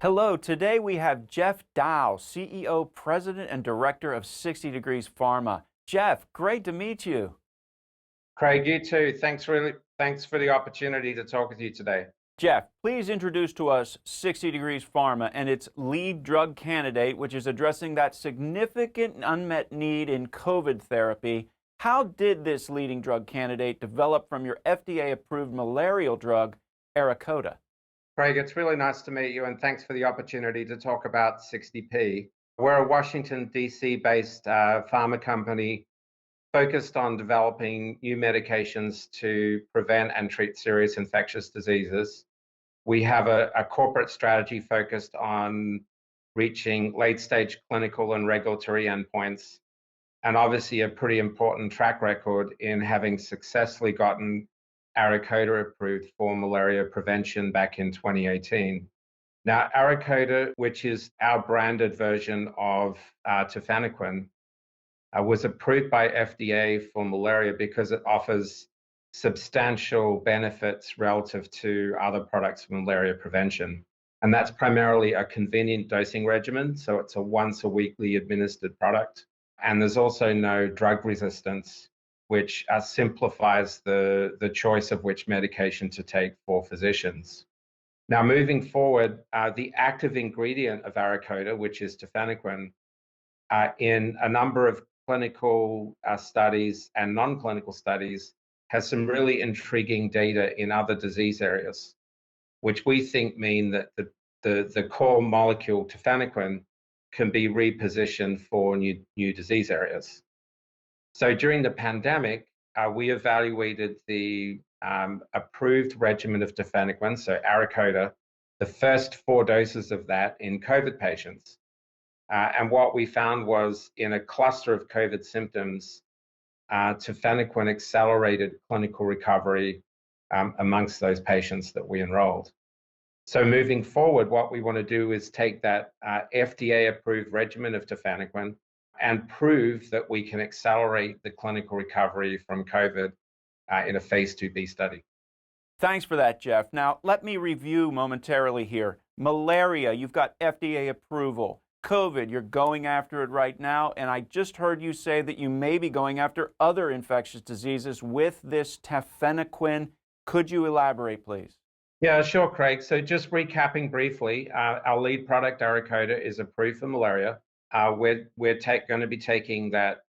Hello, today we have Geoff Dow, CEO, President, and Director of 60 Degrees Pharma. Jeff, great to meet you. Craig, you too. Thanks for the opportunity to talk with you today. Jeff, please introduce to us 60 Degrees Pharma and its lead drug candidate, which is addressing that significant unmet need in COVID therapy. How did this leading drug candidate develop from your FDA-approved malarial drug, ARAKODA? Craig, it's really nice to meet you, and thanks for the opportunity to talk about 60P. We're a Washington, D.C. based pharma company focused on developing new medications to prevent and treat serious infectious diseases. We have a corporate strategy focused on reaching late-stage clinical and regulatory endpoints, and obviously a pretty important track record in having successfully gotten ARAKODA approved for malaria prevention back in 2018. Now, ARAKODA, which is our branded version of Tafenoquine, was approved by FDA for malaria because it offers substantial benefits relative to other products for malaria prevention. And that's primarily a convenient dosing regimen, so it's a once a weekly administered product. And there's also no drug resistance, which simplifies the choice of which medication to take for physicians. Now, moving forward, the active ingredient of ARAKODA, which is Tafenoquine, in a number of clinical studies and non-clinical studies, has some really intriguing data in other disease areas, which we think mean that the core molecule Tafenoquine can be repositioned for new disease areas. So during the pandemic, we evaluated the approved regimen of Tafenoquine, so ARAKODA, the first 4 doses of that in COVID patients. And what we found was in a cluster of COVID symptoms, Tafenoquine accelerated clinical recovery amongst those patients that we enrolled. So moving forward, what we want to do is take that FDA-approved regimen of Tafenoquine and prove that we can accelerate the clinical recovery from COVID in a phase 2b study. Thanks for that, Jeff. Now, let me review momentarily here. Malaria, you've got FDA approval. COVID, you're going after it right now, and I just heard you say that you may be going after other infectious diseases with this Tafenoquine. Could you elaborate, please? Yeah, sure, Craig. So just recapping briefly, our lead product, ARAKODA, is approved for malaria. We're going to be taking that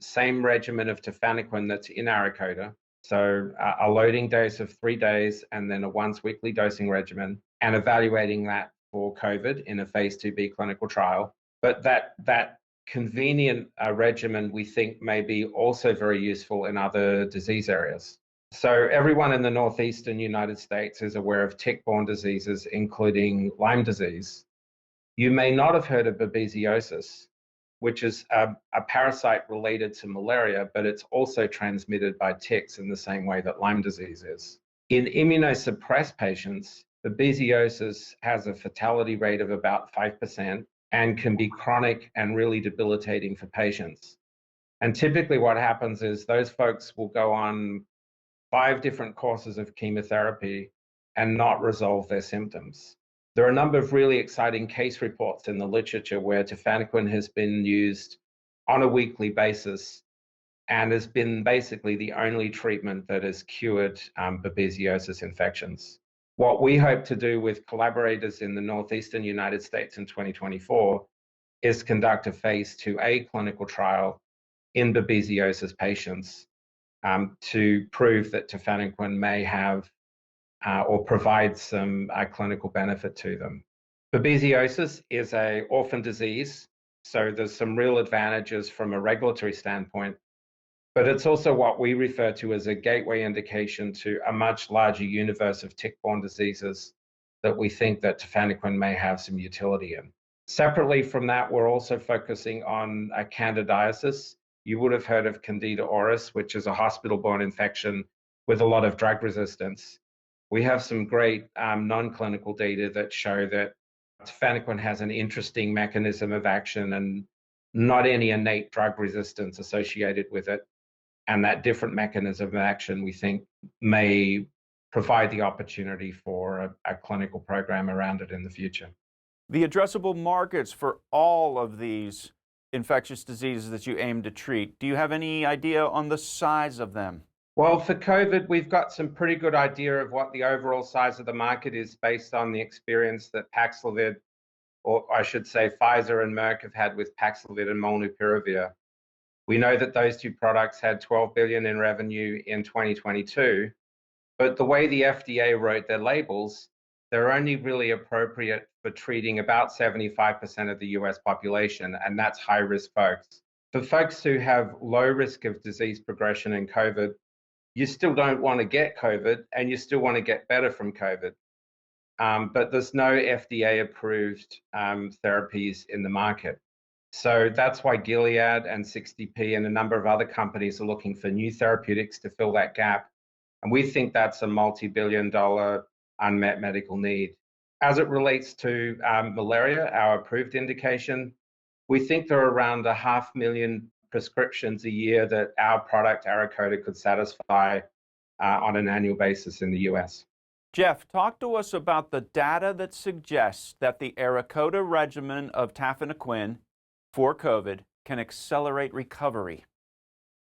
same regimen of Tafenoquine that's in ARAKODA, so a loading dose of 3 days and then a once weekly dosing regimen, and evaluating that for COVID in a phase 2b clinical trial. But that convenient regimen we think may be also very useful in other disease areas. So everyone in the northeastern United States is aware of tick-borne diseases, including Lyme disease. You may not have heard of babesiosis, which is a parasite related to malaria, but it's also transmitted by ticks in the same way that Lyme disease is. In immunosuppressed patients, babesiosis has a fatality rate of about 5% and can be chronic and really debilitating for patients. And typically what happens is those folks will go on 5 different courses of chemotherapy and not resolve their symptoms. There are a number of really exciting case reports in the literature where Tafenoquine has been used on a weekly basis and has been basically the only treatment that has cured babesiosis infections. What we hope to do with collaborators in the northeastern United States in 2024 is conduct a phase 2a clinical trial in babesiosis patients to prove that Tafenoquine may have or provide some clinical benefit to them. Babesiosis is an orphan disease, so there's some real advantages from a regulatory standpoint, but it's also what we refer to as a gateway indication to a much larger universe of tick-borne diseases that we think that Tafenoquine may have some utility in. Separately from that, we're also focusing on candidiasis. You would have heard of Candida auris, which is a hospital-borne infection with a lot of drug resistance. We have some great non-clinical data that show that Tafenoquine has an interesting mechanism of action and not any innate drug resistance associated with it. And that different mechanism of action, we think, may provide the opportunity for a clinical program around it in the future. The addressable markets for all of these infectious diseases that you aim to treat, do you have any idea on the size of them? Well, for COVID, we've got some pretty good idea of what the overall size of the market is based on the experience that Paxlovid, or I should say Pfizer and Merck have had with Paxlovid and Molnupiravir. We know that those two products had 12 billion in revenue in 2022, but the way the FDA wrote their labels, they're only really appropriate for treating about 75% of the US population, and that's high-risk folks. For folks who have low risk of disease progression in COVID, you still don't want to get COVID and you still want to get better from COVID. But there's no FDA-approved therapies in the market. So that's why Gilead and 60P and a number of other companies are looking for new therapeutics to fill that gap. And we think that's a multi-billion-dollar unmet medical need. As it relates to malaria, our approved indication, we think there are around 500,000 prescriptions a year that our product, ARAKODA, could satisfy on an annual basis in the US. Geoff, talk to us about the data that suggests that the ARAKODA regimen of Tafenoquine for COVID can accelerate recovery.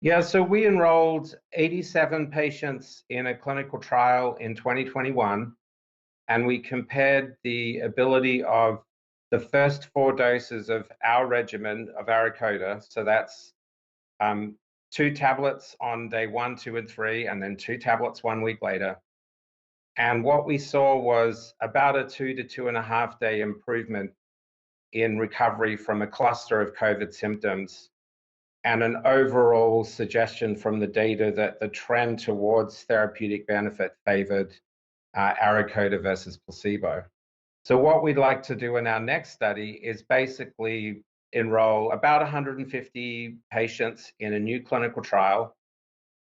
Yeah, so we enrolled 87 patients in a clinical trial in 2021, and we compared the ability of the first 4 doses of our regimen of ARAKODA, so that's 2 tablets on day 1, 2, and 3, and then 2 tablets 1 week later. And what we saw was about a 2 to 2.5 day improvement in recovery from a cluster of COVID symptoms, and an overall suggestion from the data that the trend towards therapeutic benefit favored ARAKODA versus placebo. So what we'd like to do in our next study is basically enroll about 150 patients in a new clinical trial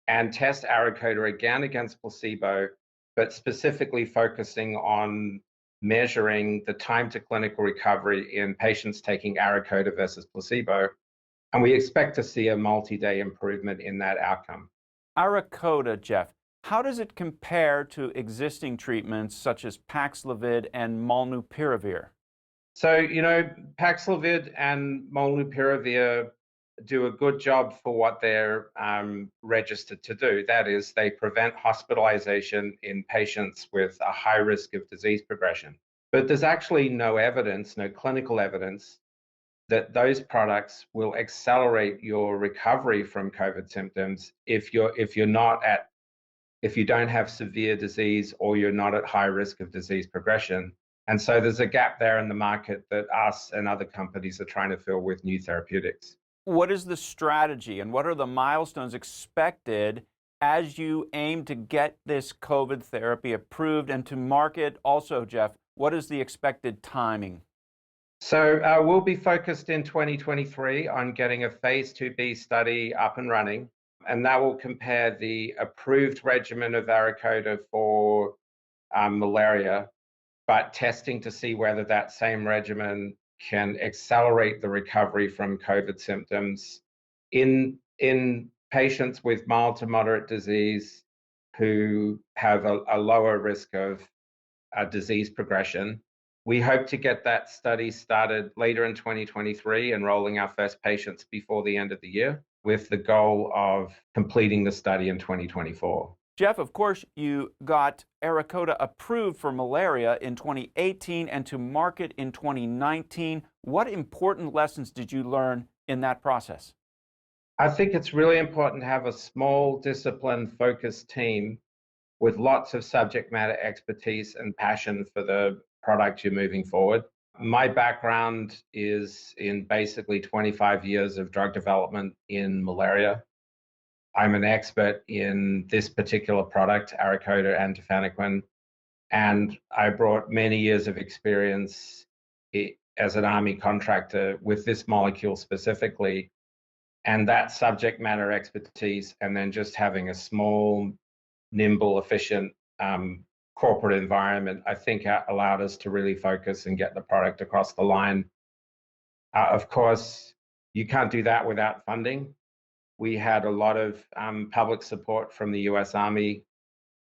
and test ARAKODA again against placebo, but specifically focusing on measuring the time to clinical recovery in patients taking ARAKODA versus placebo. And we expect to see a multi-day improvement in that outcome. ARAKODA, Geoff, how does it compare to existing treatments such as Paxlovid and Molnupiravir? So, Paxlovid and Molnupiravir do a good job for what they're registered to do. That is, they prevent hospitalization in patients with a high risk of disease progression. But there's actually no evidence, no clinical evidence, that those products will accelerate your recovery from COVID symptoms if you don't have severe disease or you're not at high risk of disease progression. And so there's a gap there in the market that us and other companies are trying to fill with new therapeutics. What is the strategy and what are the milestones expected as you aim to get this COVID therapy approved and to market? Also, Geoff, what is the expected timing? So we'll be focused in 2023 on getting a phase 2b study up and running, and that will compare the approved regimen of ARAKODA for malaria, but testing to see whether that same regimen can accelerate the recovery from COVID symptoms in patients with mild to moderate disease who have a lower risk of disease progression. We hope to get that study started later in 2023, enrolling our first patients before the end of the year, with the goal of completing the study in 2024. Geoff, of course, you got ARAKODA approved for malaria in 2018 and to market in 2019. What important lessons did you learn in that process? I think it's really important to have a small, disciplined, focused team with lots of subject matter expertise and passion for the product you're moving forward. My background is in basically 25 years of drug development in malaria. I'm an expert in this particular product, ARAKODA and Tafenoquine, and I brought many years of experience as an Army contractor with this molecule specifically, and that subject matter expertise, and then just having a small, nimble, efficient corporate environment, I think allowed us to really focus and get the product across the line. Of course, you can't do that without funding. We had a lot of public support from the US Army,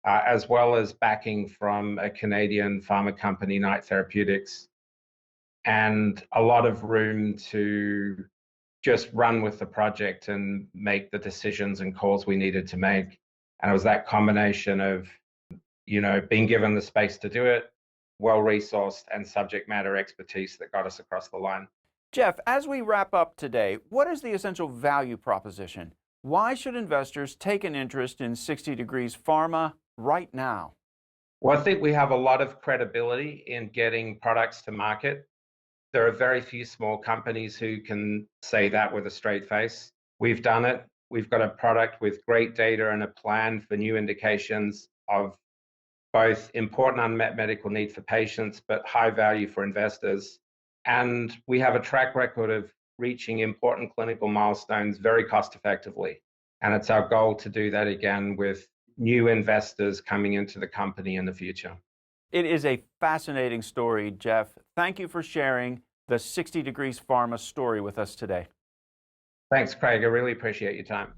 as well as backing from a Canadian pharma company, Knight Therapeutics. and a lot of room to just run with the project and make the decisions and calls we needed to make. And it was that combination of, being given the space to do it, well-resourced, and subject matter expertise that got us across the line. Geoff, as we wrap up today, what is the essential value proposition? Why should investors take an interest in 60 Degrees Pharma right now? Well, I think we have a lot of credibility in getting products to market. There are very few small companies who can say that with a straight face. We've done it. We've got a product with great data and a plan for new indications of both important unmet medical need for patients, but high value for investors. And we have a track record of reaching important clinical milestones very cost effectively. And it's our goal to do that again with new investors coming into the company in the future. It is a fascinating story, Geoff. Thank you for sharing the 60 Degrees Pharma story with us today. Thanks, Craig. I really appreciate your time.